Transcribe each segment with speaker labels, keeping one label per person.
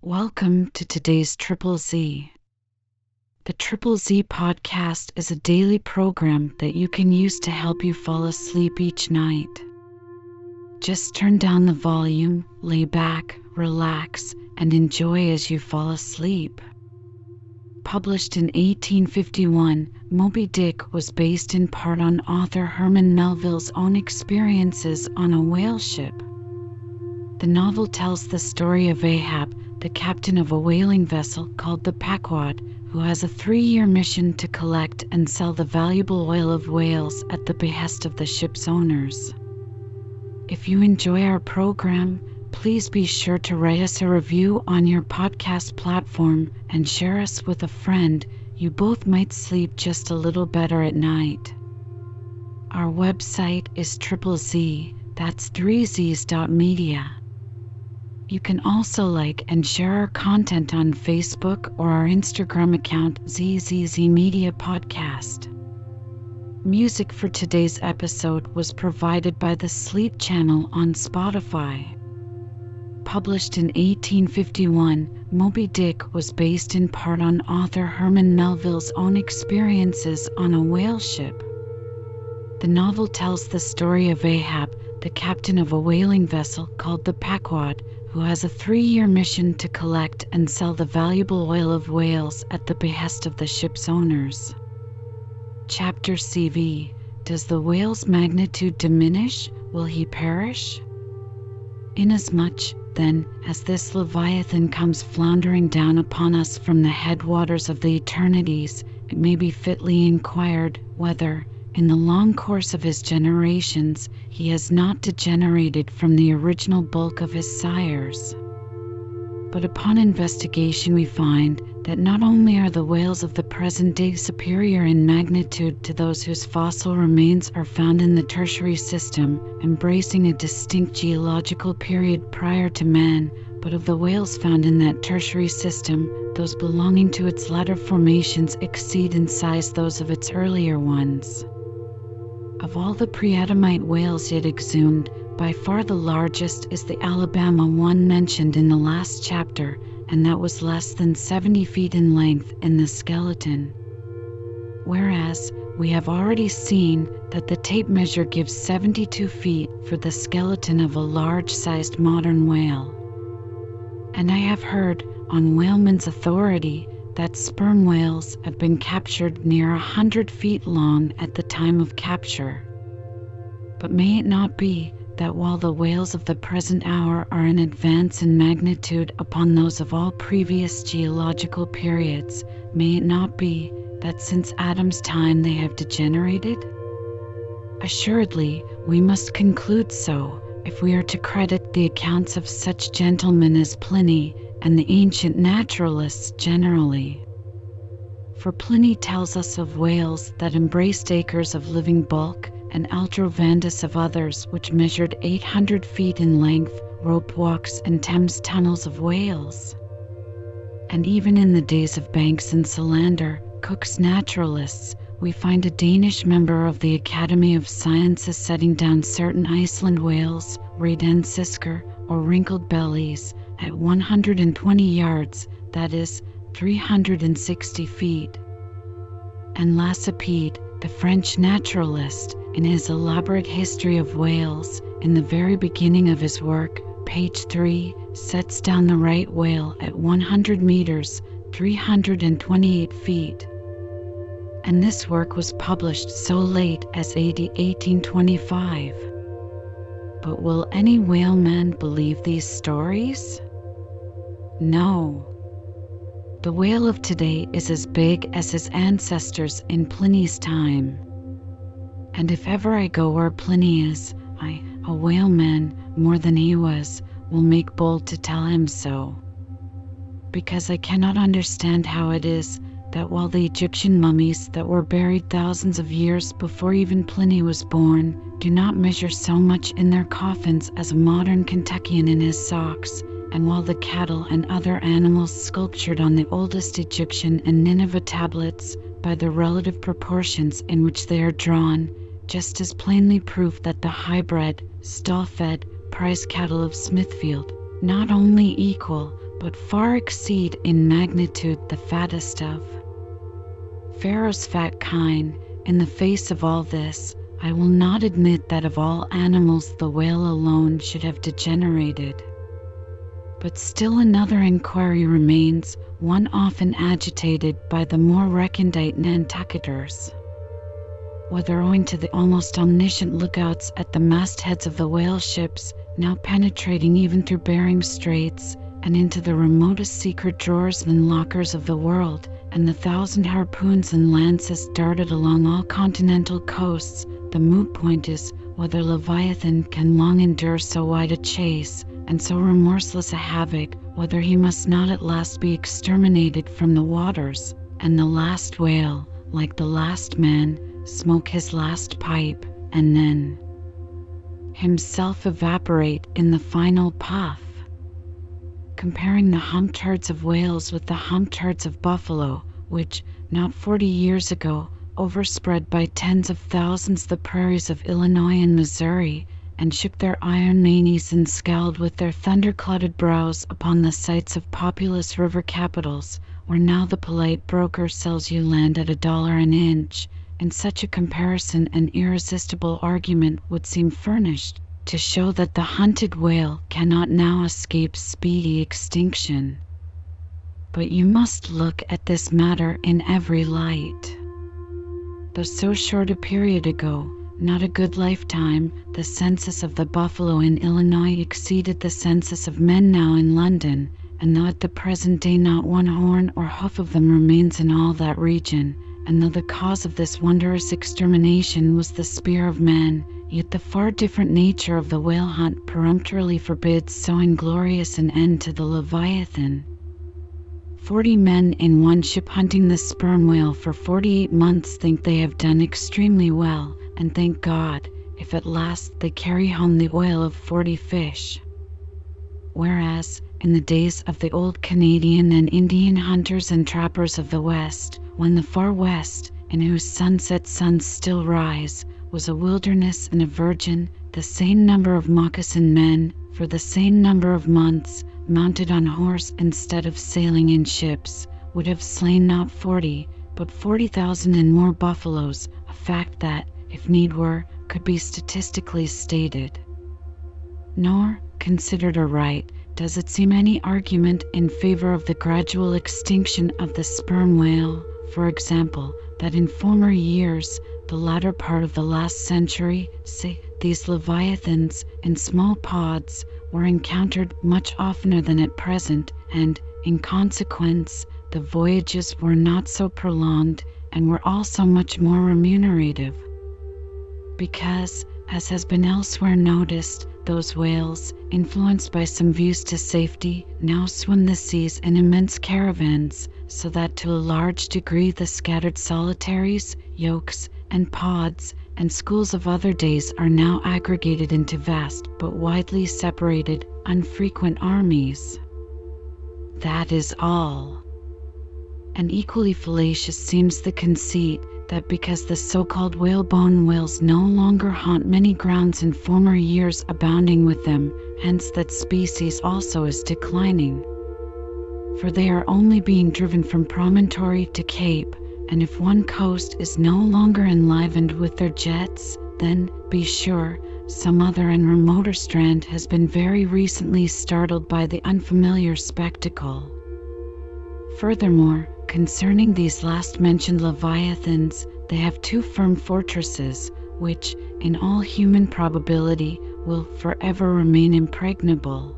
Speaker 1: Welcome to today's Triple Z. The Triple Z podcast is a daily program that you can use to help you fall asleep each night. Just turn down the volume, lay back, relax, and enjoy as you fall asleep. Published in 1851, Moby-Dick was based in part on author Herman Melville's own experiences on a whale ship. The novel tells the story of Ahab, the captain of a whaling vessel called the Pequod, who has a 3-year mission to collect and sell the valuable oil of whales at the behest of the ship's owners. If you enjoy our program, please be sure to write us a review on your podcast platform and share us with a friend. You both might sleep just a little better at night. Our website is ZZZ, that's 3z's.media. You can also like and share our content on Facebook or our Instagram account ZZZ Media Podcast. Music for today's episode was provided by the Sleep Channel on Spotify. Published in 1851, Moby-Dick was based in part on author Herman Melville's own experiences on a whale ship. The novel tells the story of Ahab, the captain of a whaling vessel called the Pequod, who has a 3-year mission to collect and sell the valuable oil of whales at the behest of the ship's owners. Chapter CV: Does the whale's magnitude diminish? Will he perish? Inasmuch, then, as this Leviathan comes floundering down upon us from the headwaters of the eternities, it may be fitly inquired whether, in the long course of his generations, he has not degenerated from the original bulk of his sires. But upon investigation we find that not only are the whales of the present day superior in magnitude to those whose fossil remains are found in the tertiary system, embracing a distinct geological period prior to man, but of the whales found in that tertiary system, those belonging to its latter formations exceed in size those of its earlier ones. Of all the pre-Adamite whales yet exhumed, by far the largest is the Alabama one mentioned in the last chapter, and that was less than 70 feet in length in the skeleton. Whereas, we have already seen that the tape measure gives 72 feet for the skeleton of a large-sized modern whale. And I have heard, on whalemen's authority, that sperm whales have been captured near 100 feet long at the time of capture. But may it not be that while the whales of the present hour are an advance in magnitude upon those of all previous geological periods, may it not be that since Adam's time they have degenerated? Assuredly, we must conclude so, if we are to credit the accounts of such gentlemen as Pliny and the ancient naturalists generally. For Pliny tells us of whales that embraced acres of living bulk, and Aldrovandus of others which measured 800 feet in length, rope walks and Thames tunnels of whales. And even in the days of Banks and Solander, Cook's naturalists, we find a Danish member of the Academy of Sciences setting down certain Iceland whales, Radensisker, or wrinkled bellies, at 120 yards, that is, 360 feet. And Lacépède, the French naturalist, in his elaborate history of whales, in the very beginning of his work, page 3, sets down the right whale at 100 meters, 328 feet. And this work was published so late as AD 1825. But will any whaleman believe these stories? No. The whale of today is as big as his ancestors in Pliny's time. And if ever I go where Pliny is, I, a whaleman more than he was, will make bold to tell him so. Because I cannot understand how it is that while the Egyptian mummies that were buried thousands of years before even Pliny was born do not measure so much in their coffins as a modern Kentuckian in his socks, and while the cattle and other animals sculptured on the oldest Egyptian and Nineveh tablets, by the relative proportions in which they are drawn, just as plainly prove that the high-bred, stall-fed, prize cattle of Smithfield not only equal, but far exceed in magnitude the fattest of Pharaoh's fat kine. In the face of all this, I will not admit that of all animals the whale alone should have degenerated. But still another inquiry remains, one often agitated by the more recondite Nantucketers. Whether owing to the almost omniscient lookouts at the mastheads of the whale ships, now penetrating even through Bering Straits and into the remotest secret drawers and lockers of the world, and the 1,000 harpoons and lances darted along all continental coasts, the moot point is whether Leviathan can long endure so wide a chase and so remorseless a havoc, whether he must not at last be exterminated from the waters, and the last whale, like the last man, smoke his last pipe, and then himself evaporate in the final puff. Comparing the humped herds of whales with the humped herds of buffalo, which, not 40 years ago, overspread by tens of thousands the prairies of Illinois and Missouri, and shook their iron manes and scowled with their thunder-clouded brows upon the sites of populous river capitals, where now the polite broker sells you land at $1 an inch, in such a comparison an irresistible argument would seem furnished to show that the hunted whale cannot now escape speedy extinction. But you must look at this matter in every light. Though so short a period ago, not a good lifetime, the census of the buffalo in Illinois exceeded the census of men now in London, and though at the present day not one horn or hoof of them remains in all that region, and though the cause of this wondrous extermination was the spear of man, yet the far different nature of the whale hunt peremptorily forbids so inglorious an end to the Leviathan. 40 men in one ship hunting the sperm whale for 48 months think they have done extremely well, and thank God if at last they carry home the oil of 40 fish. Whereas, in the days of the old Canadian and Indian hunters and trappers of the West, when the far West, in whose sunset suns still rise, was a wilderness and a virgin, the same number of moccasin men, for the same number of months, mounted on horse instead of sailing in ships, would have slain not 40, but 40,000 and more buffaloes, a fact that, if need were, could be statistically stated. Nor, considered aright, does it seem any argument in favor of the gradual extinction of the sperm whale, for example, that in former years, the latter part of the last century, say, these leviathans, in small pods, were encountered much oftener than at present, and, in consequence, the voyages were not so prolonged, and were also much more remunerative. Because, as has been elsewhere noticed, those whales, influenced by some views to safety, now swim the seas in immense caravans, so that to a large degree the scattered solitaries, yolks, and pods, and schools of other days are now aggregated into vast but widely separated, unfrequent armies. That is all. And equally fallacious seems the conceit that because the so-called whalebone whales no longer haunt many grounds in former years abounding with them, hence that species also is declining. For they are only being driven from promontory to cape, and if one coast is no longer enlivened with their jets, then, be sure, some other and remoter strand has been very recently startled by the unfamiliar spectacle. Furthermore, concerning these last-mentioned leviathans, they have two firm fortresses, which, in all human probability, will forever remain impregnable.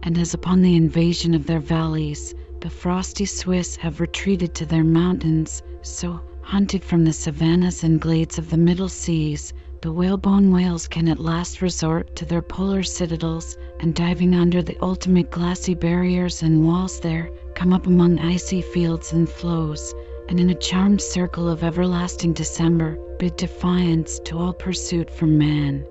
Speaker 1: And as upon the invasion of their valleys, the frosty Swiss have retreated to their mountains, so, hunted from the savannas and glades of the middle seas, the whalebone whales can at last resort to their polar citadels, and diving under the ultimate glassy barriers and walls there, come up among icy fields and floes, and in a charmed circle of everlasting December, bid defiance to all pursuit from man.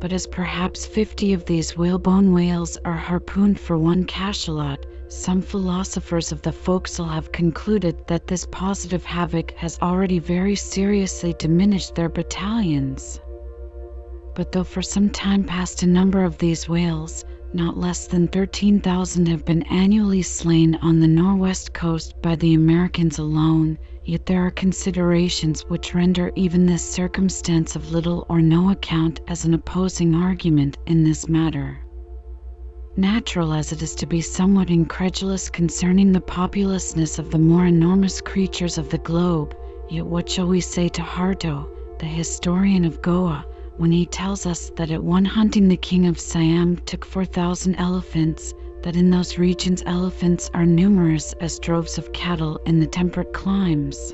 Speaker 1: But as perhaps 50 of these whalebone whales are harpooned for one cachalot, some philosophers of the forecastle have concluded that this positive havoc has already very seriously diminished their battalions. But though for some time past a number of these whales, Not less than 13,000 have been annually slain on the northwest coast by the Americans alone, yet there are considerations which render even this circumstance of little or no account as an opposing argument in this matter. Natural as it is to be somewhat incredulous concerning the populousness of the more enormous creatures of the globe, yet what shall we say to Harto, the historian of Goa, when he tells us that at one hunting the king of Siam took 4,000 elephants, that in those regions elephants are numerous as droves of cattle in the temperate climes.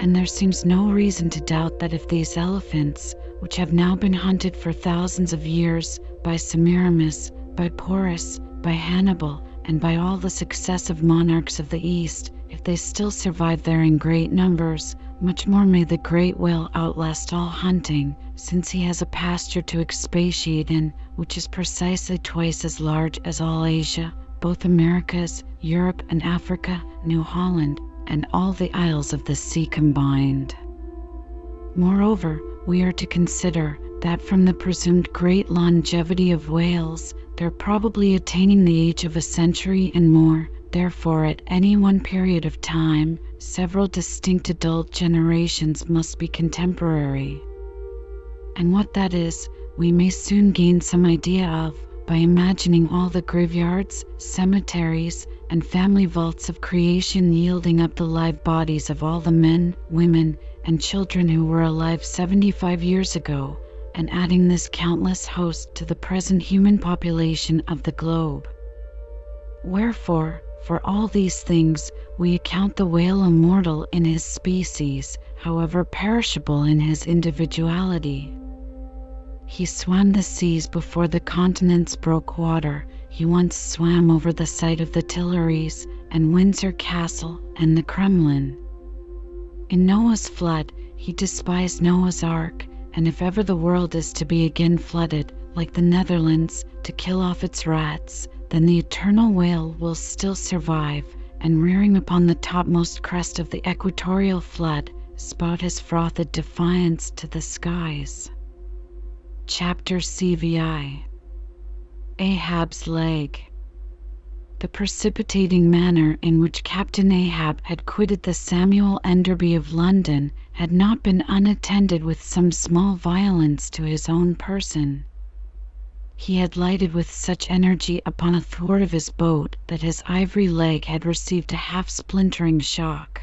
Speaker 1: And there seems no reason to doubt that if these elephants, which have now been hunted for thousands of years by Semiramis, by Porus, by Hannibal, and by all the successive monarchs of the East, if they still survive there in great numbers, much more may the great whale outlast all hunting, since he has a pasture to expatiate in, which is precisely twice as large as all Asia, both Americas, Europe and Africa, New Holland, and all the isles of the sea combined. Moreover, we are to consider that from the presumed great longevity of whales, they're probably attaining the age of a century and more. Therefore, at any one period of time, several distinct adult generations must be contemporary. And what that is, we may soon gain some idea of by imagining all the graveyards, cemeteries, and family vaults of creation yielding up the live bodies of all the men, women, and children who were alive 75 years ago, and adding this countless host to the present human population of the globe. Wherefore, for all these things, we account the whale immortal in his species, however perishable in his individuality. He swam the seas before the continents broke water. He once swam over the site of the Tuileries and Windsor Castle and the Kremlin. In Noah's flood, he despised Noah's Ark, and if ever the world is to be again flooded, like the Netherlands, to kill off its rats, then the eternal whale will still survive, and rearing upon the topmost crest of the equatorial flood, spout his frothed defiance to the skies. Chapter CVI. Ahab's Leg. The precipitating manner in which Captain Ahab had quitted the Samuel Enderby of London had not been unattended with some small violence to his own person. He had lighted with such energy upon a thwart of his boat that his ivory leg had received a half-splintering shock.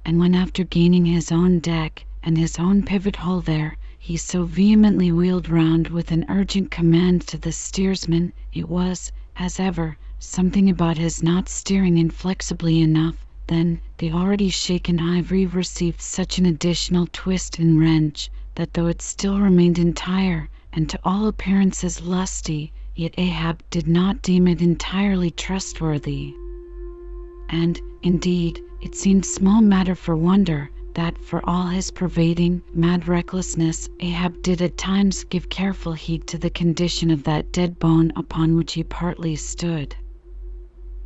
Speaker 1: And when, after gaining his own deck and his own pivot hole there, he so vehemently wheeled round with an urgent command to the steersman, it was, as ever, something about his not steering inflexibly enough. Then the already shaken ivory received such an additional twist and wrench that though it still remained entire and to all appearances lusty, yet Ahab did not deem it entirely trustworthy. And, indeed, it seemed small matter for wonder that, for all his pervading, mad recklessness, Ahab did at times give careful heed to the condition of that dead bone upon which he partly stood.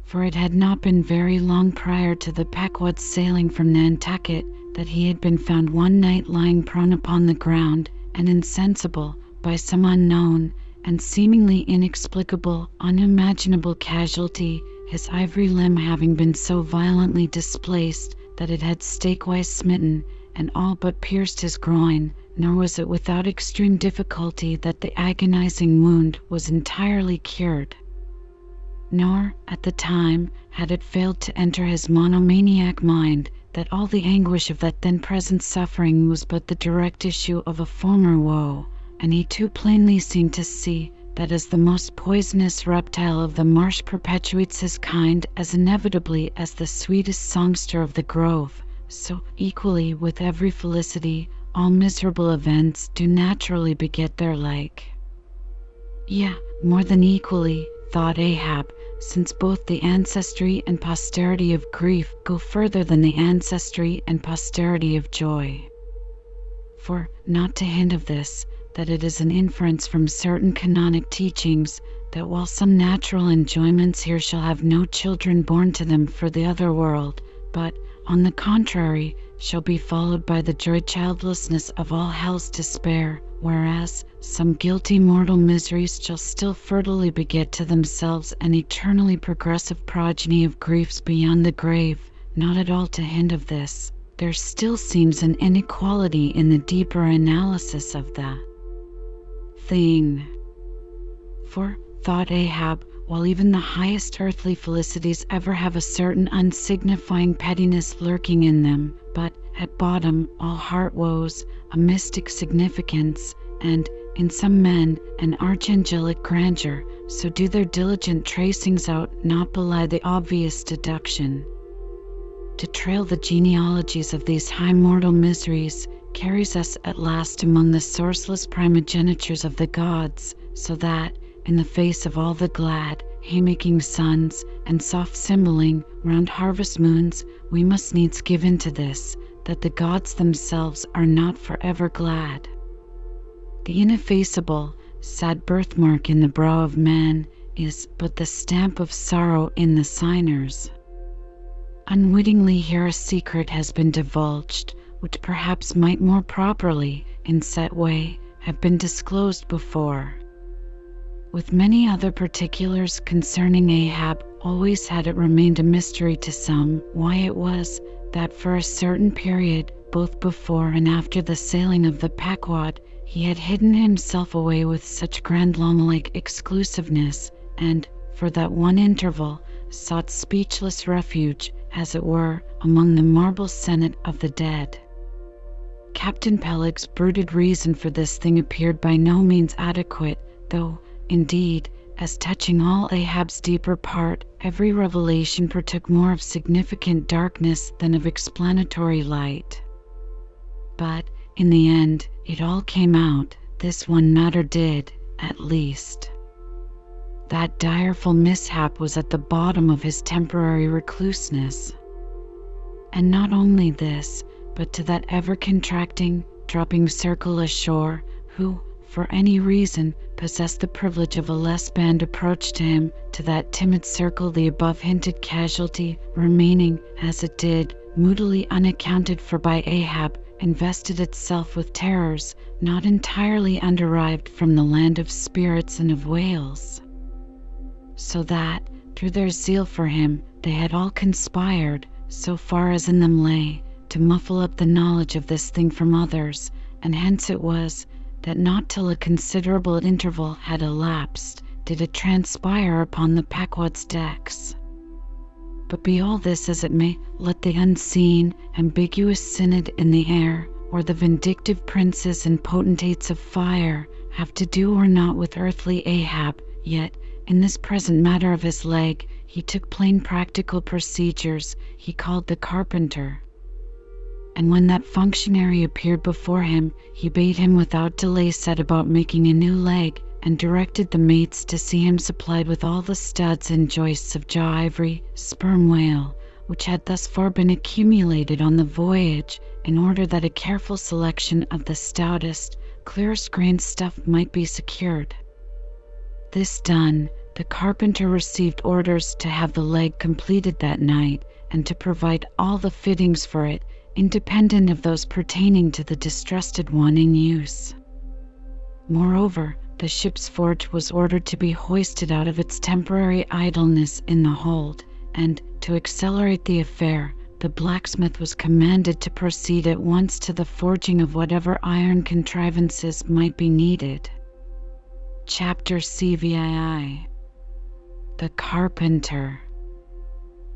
Speaker 1: For it had not been very long prior to the Pequod's sailing from Nantucket that he had been found one night lying prone upon the ground and insensible, by some unknown and seemingly inexplicable, unimaginable casualty, his ivory limb having been so violently displaced that it had stakewise smitten and all but pierced his groin, nor was it without extreme difficulty that the agonizing wound was entirely cured. Nor, at the time, had it failed to enter his monomaniac mind that all the anguish of that then present suffering was but the direct issue of a former woe, and he too plainly seemed to see that as the most poisonous reptile of the marsh perpetuates his kind as inevitably as the sweetest songster of the grove, so equally with every felicity all miserable events do naturally beget their like. Yea, more than equally, thought Ahab, since both the ancestry and posterity of grief go further than the ancestry and posterity of joy. For, not to hint of this, that it is an inference from certain canonic teachings that while some natural enjoyments here shall have no children born to them for the other world, but, on the contrary, shall be followed by the joy childlessness of all hell's despair, whereas some guilty mortal miseries shall still fertily beget to themselves an eternally progressive progeny of griefs beyond the grave. Not at all to hint of this, there still seems an inequality in the deeper analysis of the thing. For, thought Ahab, while even the highest earthly felicities ever have a certain unsignifying pettiness lurking in them, but, at bottom, all heart woes, a mystic significance, and, in some men, an archangelic grandeur, so do their diligent tracings out not belie the obvious deduction. To trail the genealogies of these high mortal miseries carries us at last among the sourceless primogenitures of the gods, so that, in the face of all the glad, haymaking suns and soft symboling round harvest moons, we must needs give in to this, that the gods themselves are not forever glad. The ineffaceable, sad birthmark in the brow of man is but the stamp of sorrow in the signers. Unwittingly here a secret has been divulged, which perhaps might more properly, in set way, have been disclosed before. With many other particulars concerning Ahab, always had it remained a mystery to some why it was that for a certain period, both before and after the sailing of the Pequod, he had hidden himself away with such grandlama-like exclusiveness, and, for that one interval, sought speechless refuge, as it were, among the marble senate of the dead. Captain Peleg's bruited reason for this thing appeared by no means adequate, though, indeed, as touching all Ahab's deeper part, every revelation partook more of significant darkness than of explanatory light. But, in the end, it all came out, this one matter did, at least. That direful mishap was at the bottom of his temporary recluseness. And not only this, but to that ever-contracting, dropping circle ashore, who, for any reason, possessed the privilege of a less band approach to him, to that timid circle the above-hinted casualty, remaining, as it did, moodily unaccounted for by Ahab, invested itself with terrors, not entirely underived from the land of spirits and of whales. So that, through their zeal for him, they had all conspired, so far as in them lay, to muffle up the knowledge of this thing from others, and hence it was, that not till a considerable interval had elapsed, did it transpire upon the Pequod's decks. But be all this as it may, let the unseen, ambiguous synod in the air, or the vindictive princes and potentates of fire, have to do or not with earthly Ahab, yet, in this present matter of his leg, he took plain practical procedures he called the carpenter. And when that functionary appeared before him, he bade him without delay set about making a new leg, and directed the mates to see him supplied with all the studs and joists of jaw ivory, sperm whale, which had thus far been accumulated on the voyage, in order that a careful selection of the stoutest, clearest-grained stuff might be secured. This done, the carpenter received orders to have the leg completed that night, and to provide all the fittings for it, independent of those pertaining to the distrusted one in use. Moreover, the ship's forge was ordered to be hoisted out of its temporary idleness in the hold, and, to accelerate the affair, the blacksmith was commanded to proceed at once to the forging of whatever iron contrivances might be needed. Chapter CVII. The Carpenter.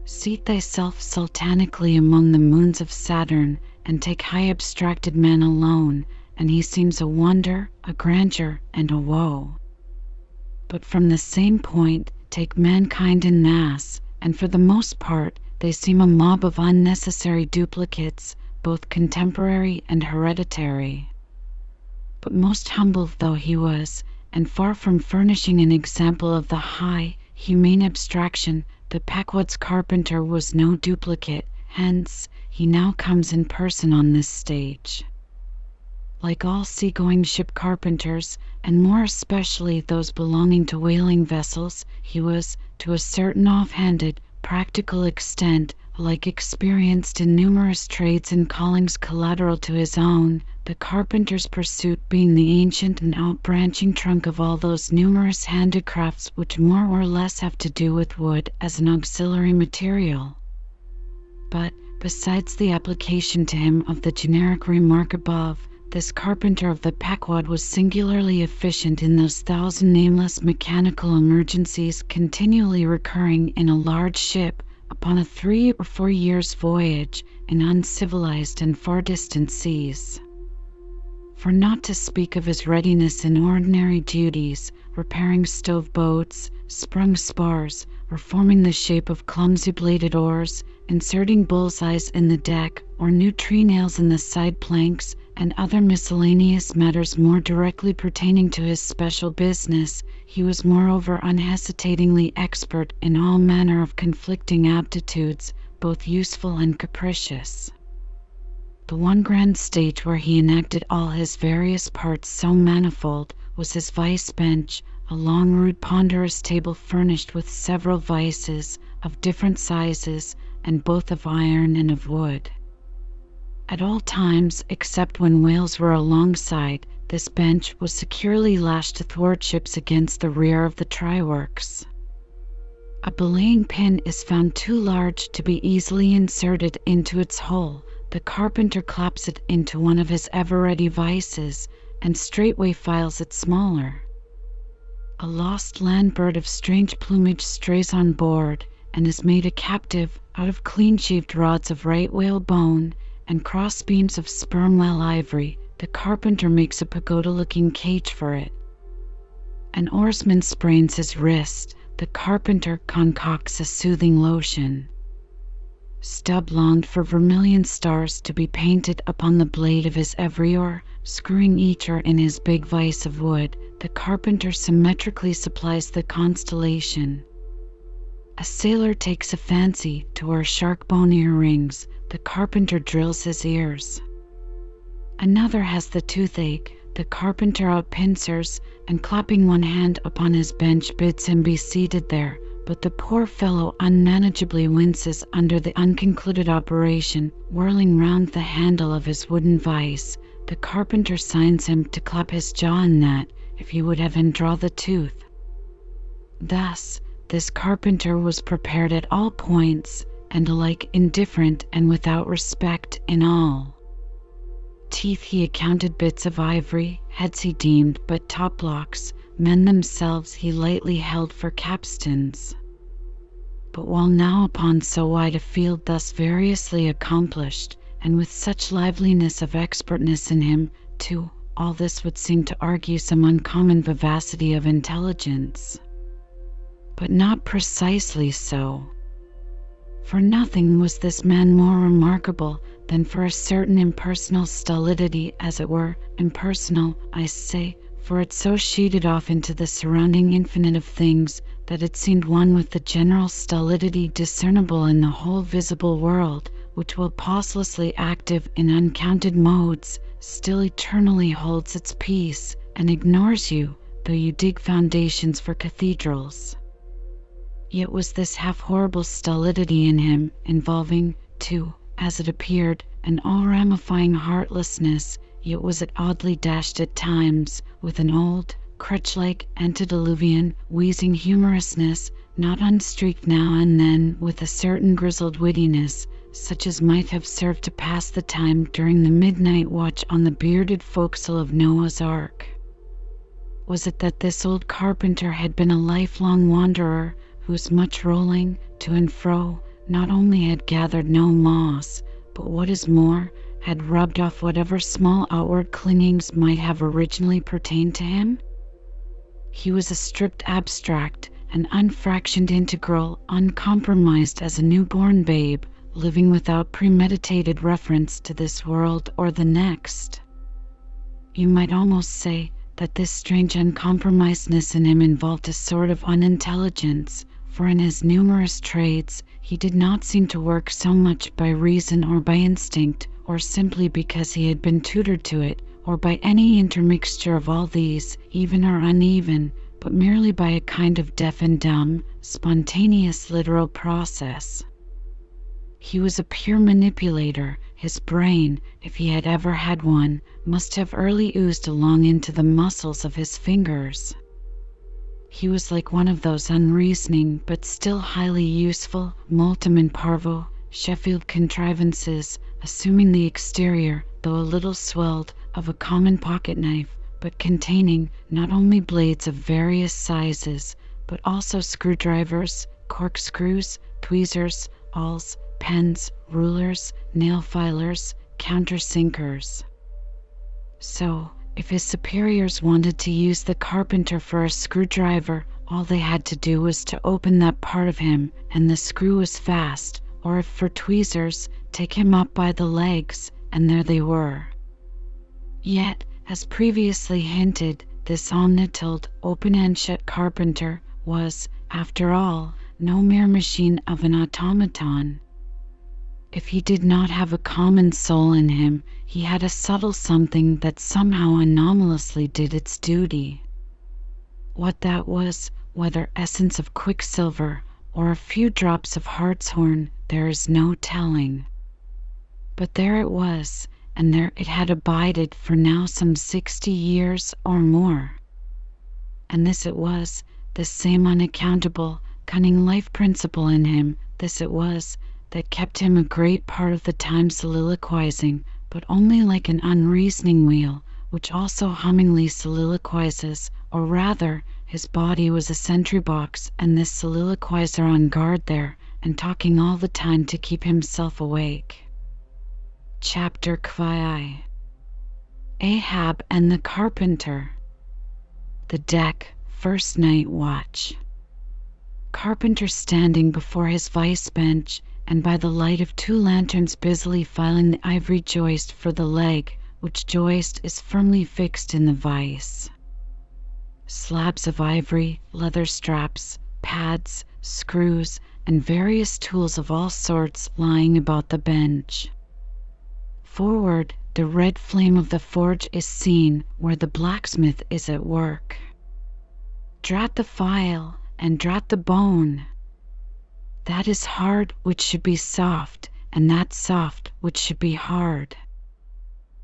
Speaker 1: Seat thyself sultanically among the moons of Saturn, and take high abstracted man alone, and he seems a wonder, a grandeur, and a woe. But from the same point take mankind en masse, and for the most part they seem a mob of unnecessary duplicates, both contemporary and hereditary. But most humble though he was, and far from furnishing an example of the high, humane abstraction, the Pequod's carpenter was no duplicate, hence he now comes in person on this stage. Like all sea-going ship carpenters, and more especially those belonging to whaling vessels, he was, to a certain off-handed, practical extent, alike experienced in numerous trades and callings collateral to his own, the carpenter's pursuit being the ancient and outbranching trunk of all those numerous handicrafts which more or less have to do with wood as an auxiliary material. But, besides the application to him of the generic remark above, this carpenter of the Pequod was singularly efficient in those thousand nameless mechanical emergencies continually recurring in a large ship upon a 3 or 4 years' voyage in uncivilized and far distant seas. For not to speak of his readiness in ordinary duties, repairing stove boats, sprung spars, or forming the shape of clumsy bladed oars, inserting bull's-eyes in the deck, or new tree-nails in the side planks, and other miscellaneous matters more directly pertaining to his special business, he was moreover unhesitatingly expert in all manner of conflicting aptitudes, both useful and capricious. The one grand stage where he enacted all his various parts so manifold was his vice-bench, a long rude ponderous table furnished with several vices of different sizes, and both of iron and of wood. At all times, except when whales were alongside, this bench was securely lashed athwartships against the rear of the try-works. A belaying pin is found too large to be easily inserted into its hole. The carpenter claps it into one of his ever-ready vices, and straightway files it smaller. A lost land bird of strange plumage strays on board, and is made a captive out of clean-shaved rods of right whale bone and cross beams of sperm whale ivory. The carpenter makes a pagoda-looking cage for it. An oarsman sprains his wrist. The carpenter concocts a soothing lotion. Stubb longed for vermilion stars to be painted upon the blade of his every oar, screwing each oar in his big vise of wood. The carpenter symmetrically supplies the constellation. A sailor takes a fancy to wear shark bone earrings. The carpenter drills his ears. Another has the toothache. The carpenter outpincers, and clapping one hand upon his bench bids him be seated there, but the poor fellow unmanageably winces under the unconcluded operation, whirling round the handle of his wooden vice. The carpenter signs him to clap his jaw in that, if he would have him draw the tooth. Thus, this carpenter was prepared at all points, and alike indifferent and without respect in all. Teeth he accounted bits of ivory, heads he deemed but top-blocks, men themselves he lightly held for capstans. But while now upon so wide a field thus variously accomplished, and with such liveliness of expertness in him, too, all this would seem to argue some uncommon vivacity of intelligence. But not precisely so. For nothing was this man more remarkable than for a certain impersonal stolidity, as it were, impersonal, I say, for it so sheeted off into the surrounding infinite of things that it seemed one with the general stolidity discernible in the whole visible world, which, while pauselessly active in uncounted modes, still eternally holds its peace, and ignores you, though you dig foundations for cathedrals. Yet was this half-horrible stolidity in him, involving, too, as it appeared, an all-ramifying heartlessness, yet was it oddly dashed at times with an old, crutch-like, antediluvian, wheezing humorousness, not unstreaked now and then with a certain grizzled wittiness, such as might have served to pass the time during the midnight watch on the bearded forecastle of Noah's Ark. Was it that this old carpenter had been a lifelong wanderer, whose much rolling to and fro not only had gathered no moss, but what is more, had rubbed off whatever small outward clingings might have originally pertained to him? He was a stripped abstract, an unfractioned integral, uncompromised as a newborn babe, living without premeditated reference to this world or the next. You might almost say that this strange uncompromisedness in him involved a sort of unintelligence, for in his numerous trades he did not seem to work so much by reason or by instinct, or simply because he had been tutored to it, or by any intermixture of all these, even or uneven, but merely by a kind of deaf and dumb, spontaneous literal process. He was a pure manipulator. His brain, if he had ever had one, must have early oozed along into the muscles of his fingers. He was like one of those unreasoning but still highly useful multum in parvo Sheffield contrivances, assuming the exterior, though a little swelled, of a common pocket knife, but containing not only blades of various sizes, but also screwdrivers, corkscrews, tweezers, awls, pens, rulers, nail filers, countersinkers. So, if his superiors wanted to use the carpenter for a screwdriver, all they had to do was to open that part of him, and the screw was fast, or if for tweezers, take him up by the legs, and there they were. Yet, as previously hinted, this omnitilled, open-and-shut carpenter was, after all, no mere machine of an automaton. If he did not have a common soul in him, he had a subtle something that somehow anomalously did its duty. What that was, whether essence of quicksilver or a few drops of hartshorn, there is no telling. But there it was, and there it had abided for now some 60 years or more. And this it was, this same unaccountable, cunning life principle in him, this it was, that kept him a great part of the time soliloquizing, but only like an unreasoning wheel, which also hummingly soliloquizes, or rather, his body was a sentry box, and this soliloquizer on guard there, and talking all the time to keep himself awake. Chapter Qi. Ahab and the Carpenter. The deck, first night watch. Carpenter standing before his vice bench, and by the light of 2 lanterns busily filing the ivory joist for the leg, which joist is firmly fixed in the vice. Slabs of ivory, leather straps, pads, screws, and various tools of all sorts lying about the bench. Forward, the red flame of the forge is seen, where the blacksmith is at work. Drat the file, and drat the bone. That is hard which should be soft, and that soft which should be hard.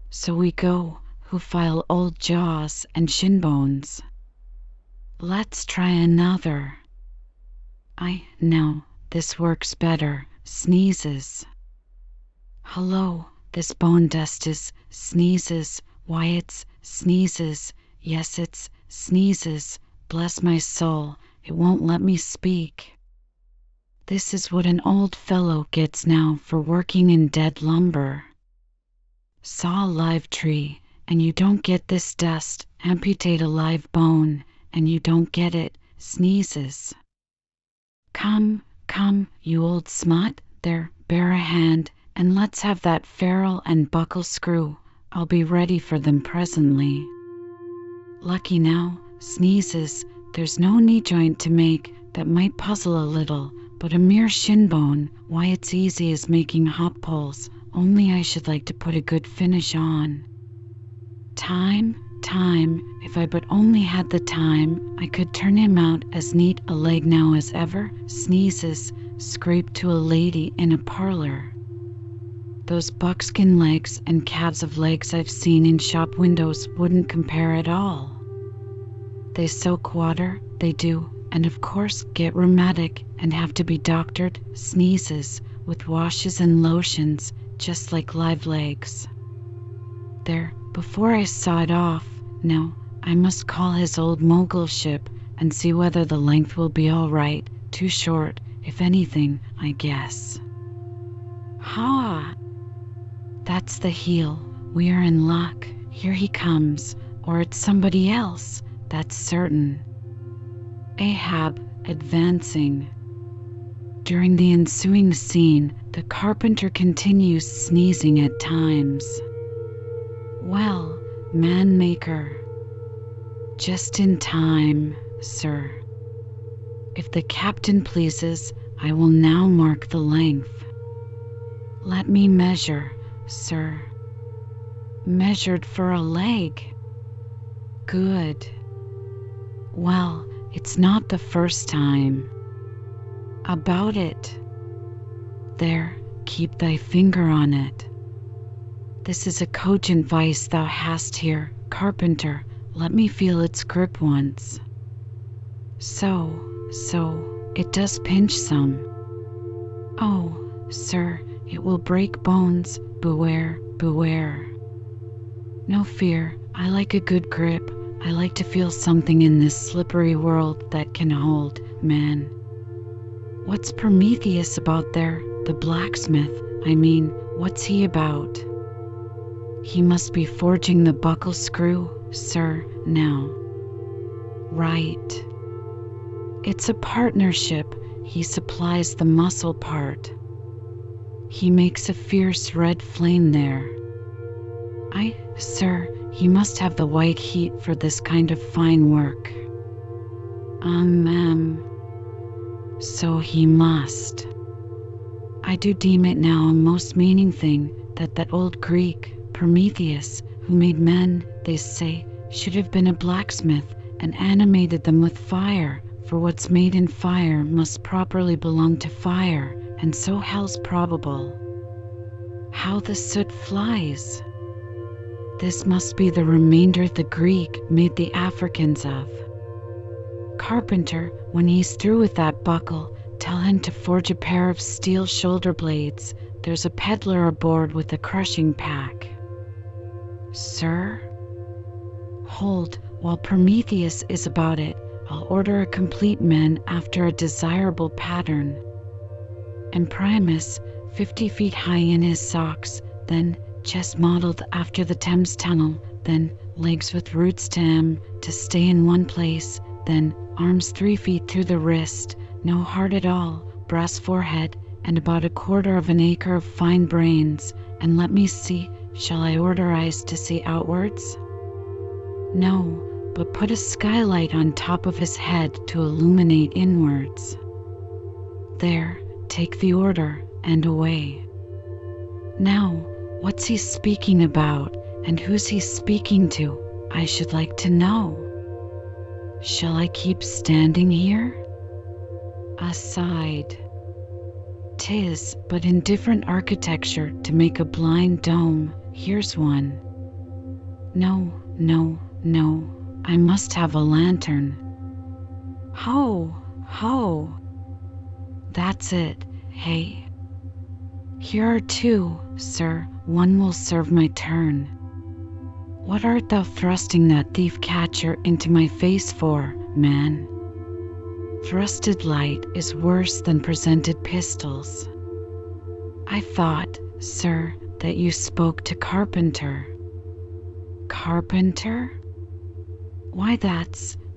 Speaker 1: So we go, who file old jaws and shin bones. Let's try another. No, this works better, sneezes. Hello, this bone dust is, sneezes, why it's, sneezes, yes it's, sneezes, bless my soul, it won't let me speak. This is what an old fellow gets now for working in dead lumber. Saw a live tree, and you don't get this dust, amputate a live bone, and you don't get it, sneezes. Come, come, you old smut, there, bear a hand, and let's have that ferrule and buckle screw. I'll be ready for them presently. Lucky now, sneezes, there's no knee joint to make, that might puzzle a little, but a mere shin bone, why it's easy as making hop poles, only I should like to put a good finish on. Time, if I but only had the time, I could turn him out as neat a leg now as ever, sneezes, scrape to a lady in a parlor. Those buckskin legs and calves of legs I've seen in shop windows wouldn't compare at all. They soak water, they do, and of course get rheumatic and have to be doctored, sneezes, with washes and lotions, just like live legs. There, before I saw it off, now, I must call his old mogulship and see whether the length will be all right, too short, if anything, I guess. Ha! That's the heel, we are in luck, here he comes, or it's somebody else, that's certain. Ahab, advancing. During the ensuing scene, the carpenter continues sneezing at times. Well, man-maker. Just in time, sir. If the captain pleases, I will now mark the length. Let me measure, sir. Measured for a leg. Good. Well, it's not the first time. About it. There, keep thy finger on it. This is a cogent vice thou hast here, carpenter. Let me feel its grip once. So, it does pinch some. Oh, sir, it will break bones. Beware, beware. No fear, I like a good grip. I like to feel something in this slippery world that can hold, man. What's Prometheus about there? The blacksmith, I mean, what's he about? He must be forging the buckle screw, sir, now. Right. It's a partnership. He supplies the muscle part. He makes a fierce red flame there. Sir, he must have the white heat for this kind of fine work. So he must. I do deem it now a most meaning thing that old Greek, Prometheus, who made men, they say, should have been a blacksmith and animated them with fire, for what's made in fire must properly belong to fire, and so hell's probable. How the soot flies! This must be the remainder the Greek made the Africans of. Carpenter, when he's through with that buckle, tell him to forge a pair of steel shoulder blades. There's a peddler aboard with a crushing pack. Sir? Hold, while Prometheus is about it, I'll order a complete man after a desirable pattern. And Primus, 50 feet high in his socks, then chest modeled after the Thames Tunnel, then legs with roots to stay in one place, then arms 3 feet through the wrist, no heart at all, brass forehead, and about 1/4 acre of fine brains. And let me see, shall I order eyes to see outwards? No, but put a skylight on top of his head to illuminate inwards. There, take the order, and away. Now, what's he speaking about, and who's he speaking to? I should like to know. Shall I keep standing here? Aside. 'Tis but in different architecture to make a blind dome. Here's one. No, I must have a lantern. Ho! That's it, hey. Here are 2, sir, one will serve my turn. What art thou thrusting that thief-catcher into my face for, man? Thrusted light is worse than presented pistols. I thought, sir, that you spoke to Carpenter. Carpenter? Why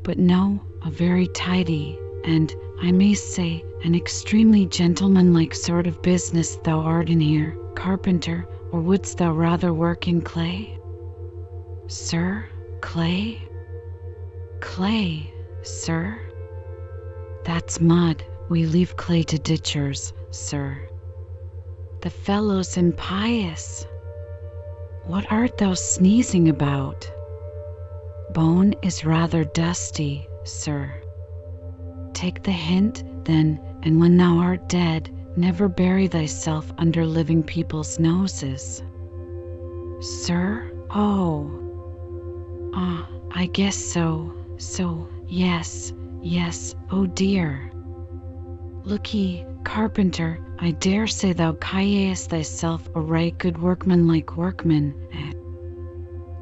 Speaker 1: but no, a very tidy, and, I may say, an extremely gentlemanlike sort of business thou art in here, carpenter, or wouldst thou rather work in clay? Sir, clay? Clay, sir? That's mud, we leave clay to ditchers, sir. The fellow's impious. What art thou sneezing about? Bone is rather dusty, sir. Take the hint, then, and when thou art dead, never bury thyself under living people's noses. Sir? Oh. I guess so. Yes, oh dear. Look'ee, carpenter, I dare say thou callest thyself a right good workmanlike workman.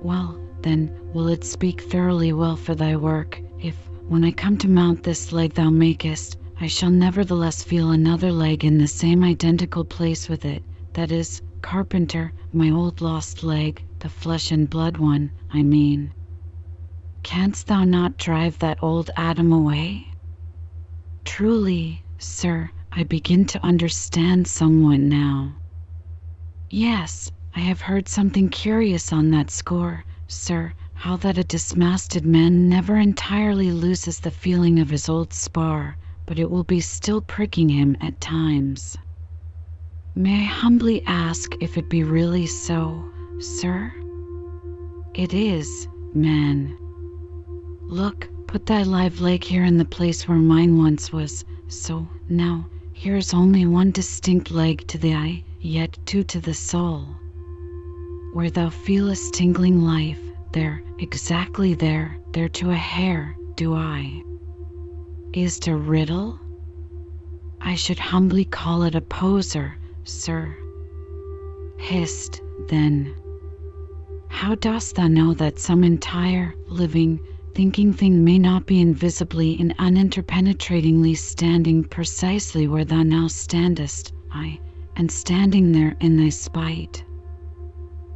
Speaker 1: Well, then, will it speak thoroughly well for thy work, if, when I come to mount this leg thou makest, I shall nevertheless feel another leg in the same identical place with it, that is, carpenter, my old lost leg, the flesh and blood one, I mean. Canst thou not drive that old Adam away? Truly, sir, I begin to understand somewhat now. Yes, I have heard something curious on that score, sir, how that a dismasted man never entirely loses the feeling of his old spar, but it will be still pricking him at times. May I humbly ask if it be really so, sir? It is, man. Look, put thy live leg here in the place where mine once was, so, now, here's only one distinct leg to the eye, yet two to the soul. Where thou feelest tingling life, there, exactly there to a hair, do I. Is't a riddle? I should humbly call it a poser, sir. Hist, then. How dost thou know that some entire, living, thinking thing may not be invisibly and uninterpenetratingly standing precisely where thou now standest, aye, and standing there in thy spite?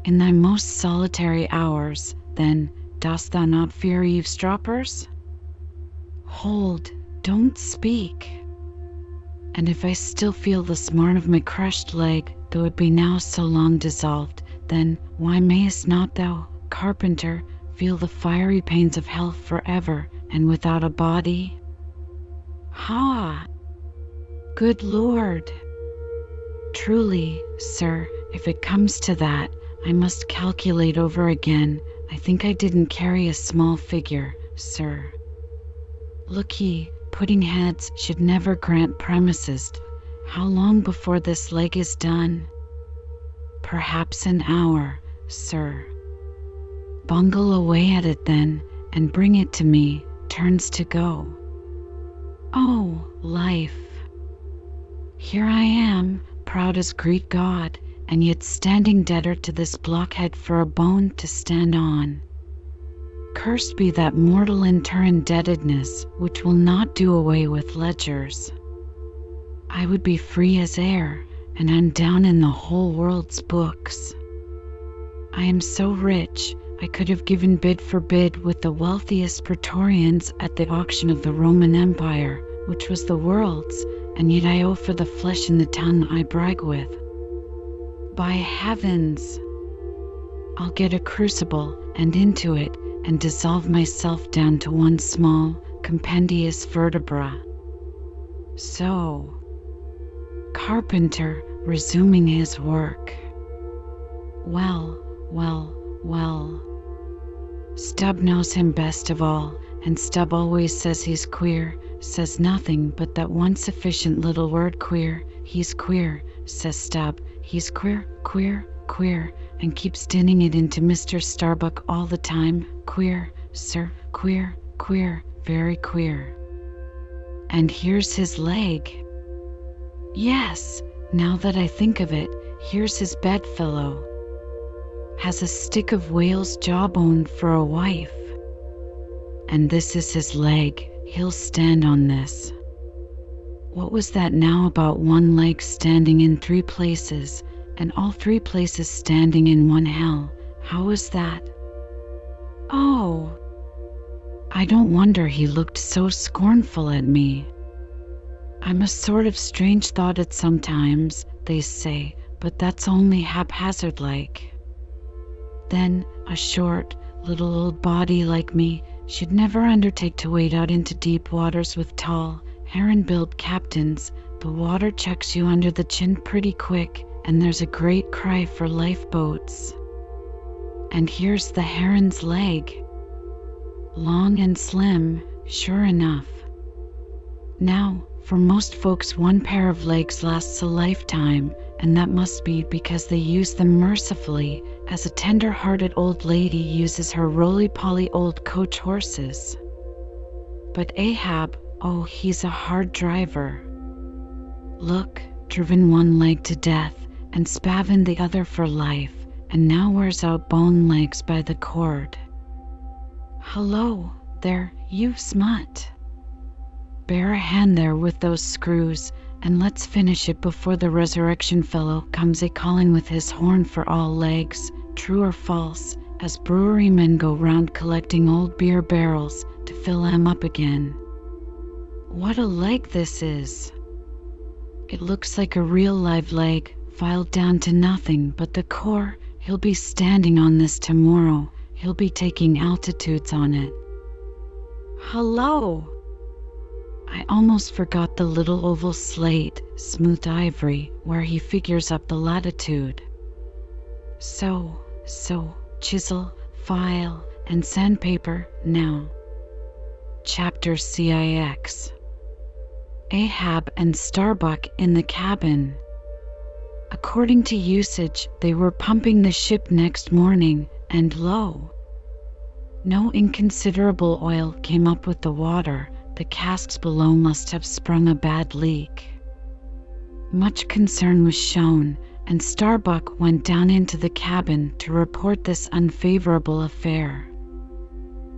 Speaker 1: In thy most solitary hours, then, dost thou not fear eavesdroppers? Hold, don't speak. And if I still feel the smart of my crushed leg, though it be now so long dissolved, then why mayest not thou, carpenter, feel the fiery pains of hell forever and without a body? Ha! Good Lord! Truly, sir, if it comes to that, I must calculate over again. I think I didn't carry a small figure, sir. Look ye, pudding heads should never grant premises. How long before this leg is done? Perhaps an hour, sir. Bungle away at it then, and bring it to me, turns to go. Oh, life! Here I am, proud as Greek God, and yet standing debtor to this blockhead for a bone to stand on. Cursed be that mortal interindebtedness which will not do away with ledgers. I would be free as air, and am down in the whole world's books. I am so rich, I could have given bid for bid with the wealthiest praetorians at the auction of the Roman Empire, which was the world's, and yet I owe for the flesh in the town I brag with. By heavens! I'll get a crucible, and into it, and dissolve myself down to one small, compendious vertebra. So, carpenter, resuming his work. Well, Stubb knows him best of all, and Stubb always says he's queer, says nothing but that one sufficient little word queer. He's queer, says Stubb, he's queer, and keeps dinning it into Mr. Starbuck all the time. Queer, sir, queer, very queer. And here's his leg. Yes, now that I think of it, here's his bedfellow. Has a stick of whale's jawbone for a wife. And this is his leg, he'll stand on this. What was that now about one leg standing in three places, and all three places standing in one hell? How was that? Oh! I don't wonder he looked so scornful at me. I'm a sort of strange thought at sometimes, they say, but that's only haphazard like. Then a short, little old body like me should never undertake to wade out into deep waters with tall, heron-billed captains. The water chucks you under the chin pretty quick, and there's a great cry for lifeboats. And here's the heron's leg. Long and slim, sure enough. Now, for most folks one pair of legs lasts a lifetime, and that must be because they use them mercifully, as a tender-hearted old lady uses her roly-poly old coach horses. But Ahab, oh, he's a hard driver. Look, driven one leg to death, and spavined the other for life, and now wears out bone legs by the cord. Hello, there, you smut. Bear a hand there with those screws, and let's finish it before the resurrection fellow comes a-calling with his horn for all legs, true or false, as brewery men go round collecting old beer barrels to fill 'em up again. What a leg this is! It looks like a real live leg, filed down to nothing but the core. He'll be standing on this tomorrow. He'll be taking altitudes on it. Hello! I almost forgot the little oval slate, smooth ivory, where he figures up the latitude. So, chisel, file, and sandpaper, now. Chapter 6. Ahab and Starbuck in the cabin. According to usage, they were pumping the ship next morning, and lo! No inconsiderable oil came up with the water. The casks below must have sprung a bad leak. Much concern was shown, and Starbuck went down into the cabin to report this unfavorable affair.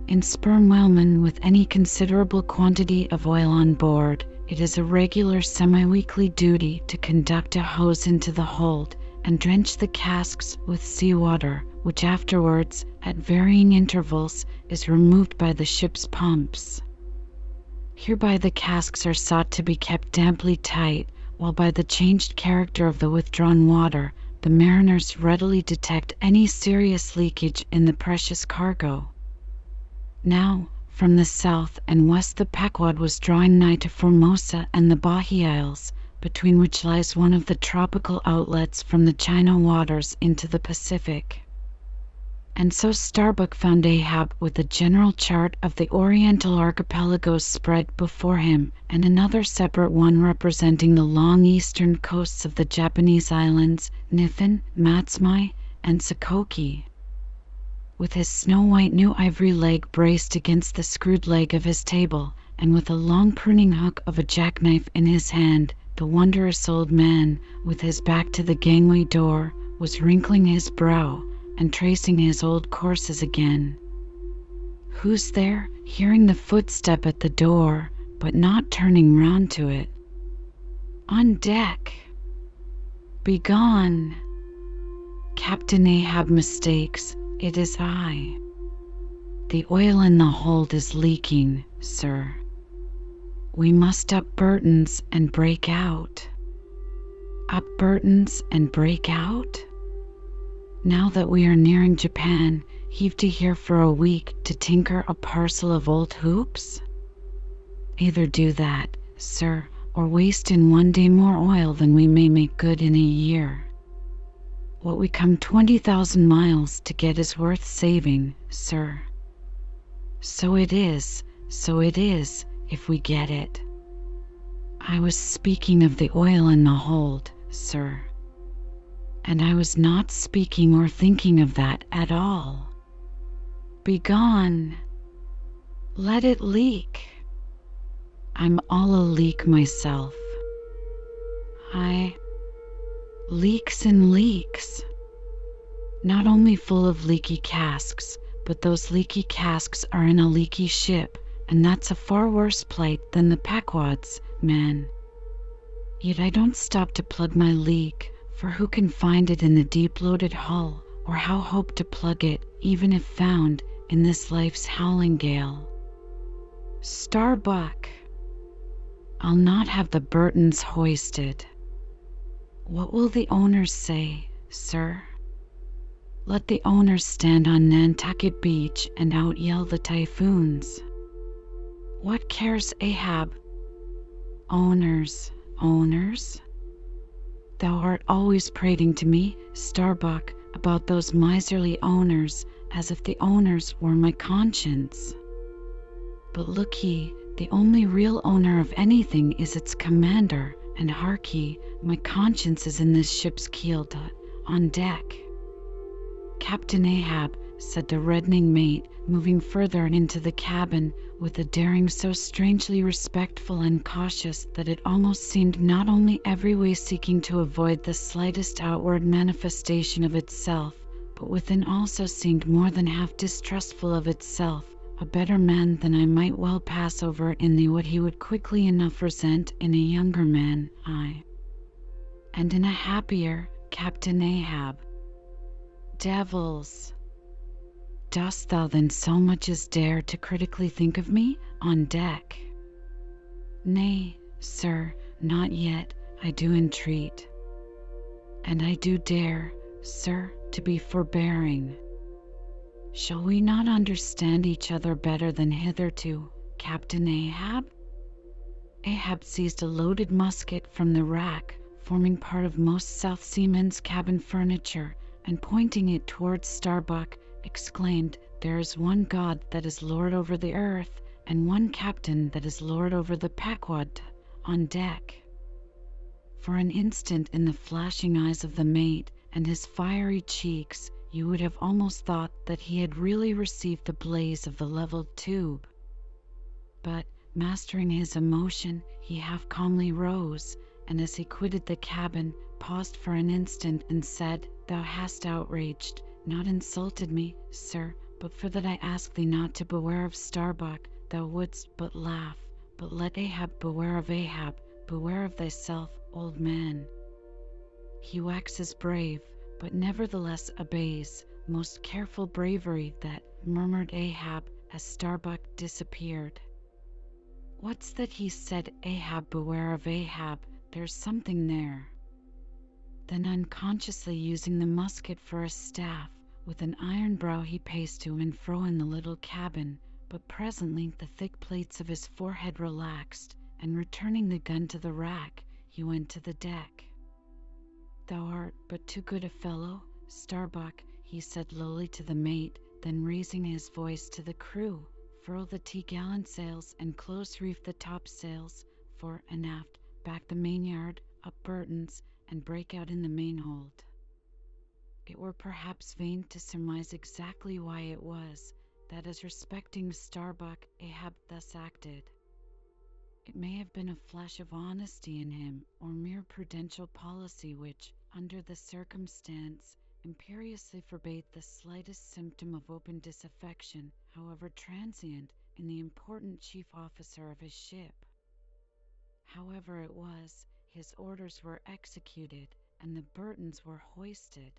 Speaker 1: In sperm whalemen with any considerable quantity of oil on board, it is a regular semi-weekly duty to conduct a hose into the hold and drench the casks with seawater, which afterwards, at varying intervals, is removed by the ship's pumps. Hereby the casks are sought to be kept damply tight, while by the changed character of the withdrawn water, the mariners readily detect any serious leakage in the precious cargo. Now, from the south and west the Pequod was drawing nigh to Formosa and the Bahia Isles, between which lies one of the tropical outlets from the China waters into the Pacific. And so Starbuck found Ahab with a general chart of the Oriental archipelagos spread before him, and another separate one representing the long eastern coasts of the Japanese islands, Niffen, Matsumae, and Sakoki. With his snow-white new ivory leg braced against the screwed leg of his table, and with a long pruning hook of a jackknife in his hand, the wondrous old man, with his back to the gangway door, was wrinkling his brow and tracing his old courses again. "Who's there?" hearing the footstep at the door, but not turning round to it. "On deck." "Begone." "Captain Ahab mistakes. It is I. The oil in the hold is leaking, sir. We must up Burton's and break out." "Up Burton's and break out?" "Now that we are nearing Japan, heave to here for a week to tinker a parcel of old hoops? Either do that, sir, or waste in one day more oil than we may make good in a year. What we come 20,000 miles to get is worth saving, sir." So it is, if we get it." "I was speaking of the oil in the hold, sir. And I was not speaking or thinking of that at all." "Begone." "Let it leak." "I'm all a leak myself." Leaks and leaks. Not only full of leaky casks, but those leaky casks are in a leaky ship, and that's a far worse plight than the Pequod's, man. Yet I don't stop to plug my leak, for who can find it in the deep-loaded hull, or how hope to plug it, even if found, in this life's howling gale? "Starbuck." "I'll not have the Burtons hoisted." "What will the owners say, sir?" "Let the owners stand on Nantucket Beach and out-yell the typhoons. What cares Ahab? Owners. Thou art always prating to me, Starbuck, about those miserly owners, as if the owners were my conscience. But look ye, the only real owner of anything is its commander, and hark ye, my conscience is in this ship's keel on deck." "Captain Ahab," said the reddening mate, moving further into the cabin with a daring so strangely respectful and cautious that it almost seemed not only every way seeking to avoid the slightest outward manifestation of itself, but within also seemed more than half distrustful of itself, "a better man than I might well pass over in thee what he would quickly enough resent in a younger man, and in a happier, Captain Ahab." "Devils! Dost thou then so much as dare to critically think of me on deck?" "Nay, sir, not yet, I do entreat. And I do dare, sir, to be forbearing. Shall we not understand each other better than hitherto, Captain Ahab?" Ahab seized a loaded musket from the rack, forming part of most South Seamen's cabin furniture, and pointing it towards Starbuck, exclaimed, "There is one God that is Lord over the earth, and one Captain that is Lord over the Pequod on deck." For an instant, in the flashing eyes of the mate and his fiery cheeks, you would have almost thought that he had really received the blaze of the leveled tube. But, mastering his emotion, he half calmly rose, and as he quitted the cabin, paused for an instant and said, "Thou hast outraged, not insulted me, sir, but for that I ask thee not to beware of Starbuck. Thou wouldst but laugh. But let Ahab beware of Ahab. Beware of thyself, old man. He waxes brave, but nevertheless obeys. Most careful bravery that," murmured Ahab, as Starbuck disappeared. "What's that he said? Ahab, beware of Ahab. There's something there." Then, unconsciously using the musket for a staff, with an iron brow he paced to and fro in the little cabin, but presently the thick plates of his forehead relaxed, and returning the gun to the rack, he went to the deck. "Thou art but too good a fellow, Starbuck," he said lowly to the mate, then raising his voice to the crew, "Furl the topgallant sails and close reef the topsails, fore and aft, back the mainyard, up Burton's, and break out in the mainhold." It were perhaps vain to surmise exactly why it was that, as respecting Starbuck, Ahab thus acted. It may have been a flash of honesty in him, or mere prudential policy which, under the circumstance, imperiously forbade the slightest symptom of open disaffection, however transient, in the important chief officer of his ship. However it was, his orders were executed, and the Burtons were hoisted.